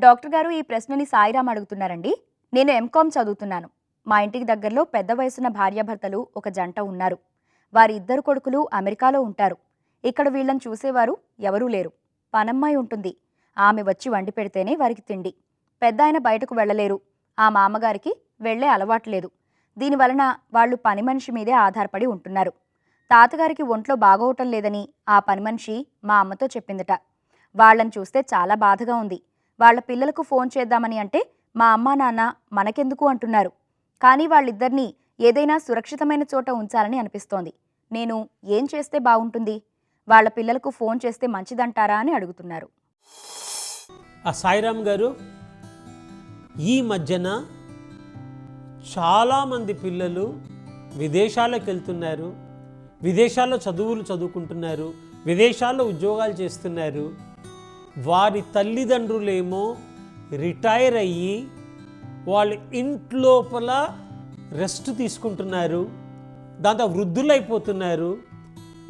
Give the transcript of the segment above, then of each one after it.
Doctor గారు ఈ ప్రశ్నని సాయిరామ్ అడుగుతున్నారండి. నేను ఎంకామ్ చదువుతున్నాను. మా ఇంటికి దగ్గరలో పెద్ద వయసున్న భార్యాభర్తలు ఒక జంట ఉన్నారు. వారి ఇద్దరు కొడుకులు అమెరికాలో ఉంటారు. ఇక్కడ వీళ్ళని చూసేవారు ఎవరూ లేరు. పనమ్మాయి ఉంటుంది. ఆమె వచ్చి వండి పెడితేనే వారికి తిండి. పెద్ద ఆయన బయటకు వెళ్ళలేరు. ఆ మామగారికి వెళ్లే అలవాటు లేదు. దీనివలన వాళ్ళు పని మనిషి మీదే ఆధారపడి ఉంటున్నారు. తాతగారికి ఒంట్లో బాగోవటం లేదని ఆ పని మనిషి మా అమ్మతో చెప్పిందట. వాళ్ళని చూస్తే చాలా బాధగా ఉంది. వాళ్ళ పిల్లలకు ఫోన్ చేద్దామని అంటే మా అమ్మా నాన్న మనకెందుకు అంటున్నారు. కానీ వాళ్ళిద్దరినీ ఏదైనా సురక్షితమైన చోట ఉంచాలని అనిపిస్తోంది. నేను ఏం చేస్తే బాగుంటుంది? వాళ్ళ పిల్లలకు ఫోన్ చేస్తే మంచిదంటారా అని అడుగుతున్నారు. సాయిరామ్ గారు, ఈ మధ్యన చాలామంది పిల్లలు విదేశాలకు వెళ్తున్నారు, విదేశాల్లో చదువులు చదువుకుంటున్నారు, విదేశాల్లో ఉద్యోగాలు చేస్తున్నారు. వారి తల్లిదండ్రులేమో రిటైర్ అయ్యి వాళ్ళు ఇంట్లోపల రెస్ట్ తీసుకుంటున్నారు. దాంతో వృద్ధులైపోతున్నారు.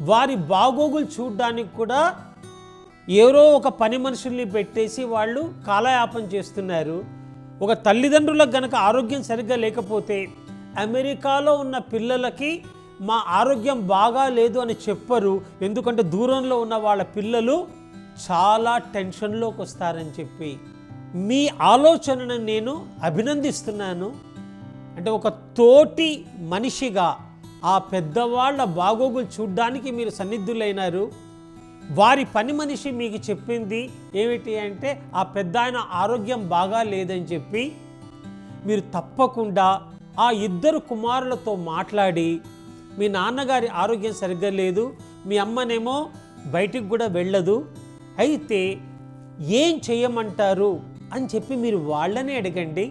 వారి బాగోగులు చూడడానికి కూడా ఎవరో ఒక పని మనుషుల్ని పెట్టేసి వాళ్ళు కాలయాపన చేస్తున్నారు. ఒక తల్లిదండ్రులకు గనక ఆరోగ్యం సరిగ్గా లేకపోతే అమెరికాలో ఉన్న పిల్లలకి మా ఆరోగ్యం బాగా లేదు అని చెప్పరు. ఎందుకంటే దూరంలో ఉన్న వాళ్ళ పిల్లలు చాలా టెన్షన్లోకి వస్తారని చెప్పి మీ ఆలోచనను నేను అభినందిస్తున్నాను. అంటే ఒక తోటి మనిషిగా ఆ పెద్దవాళ్ళ బాగోగులు చూడ్డానికి మీరు సన్నిధులైనారు. వారి పని మనిషి మీకు చెప్పింది ఏమిటి అంటే ఆ పెద్ద ఆయన ఆరోగ్యం బాగా లేదని చెప్పి మీరు తప్పకుండా ఆ ఇద్దరు కుమారులతో మాట్లాడి మీ నాన్నగారి ఆరోగ్యం సరిగ్గా లేదు, మీ అమ్మనేమో బయటికి కూడా వెళ్ళదు, అయితే ఏం చేయమంటారు అని చెప్పి మీరు వాళ్ళని అడగండి.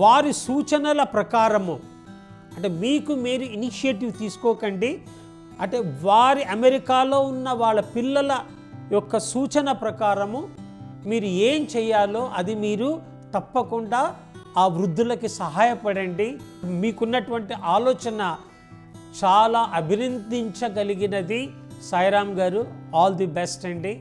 వారి సూచనల ప్రకారము, అంటే మీకు మీరు ఇనిషియేటివ్ తీసుకోకండి, అంటే వారి అమెరికాలో ఉన్న వాళ్ళ పిల్లల యొక్క సూచన ప్రకారము మీరు ఏం చేయాలో అది మీరు తప్పకుండా ఆ వృద్ధులకి సహాయపడండి. మీకున్నటువంటి ఆలోచన చాలా అభినందించగలిగినది. సాయిరామ్ గారు, ఆల్ ది బెస్ట్ అండి.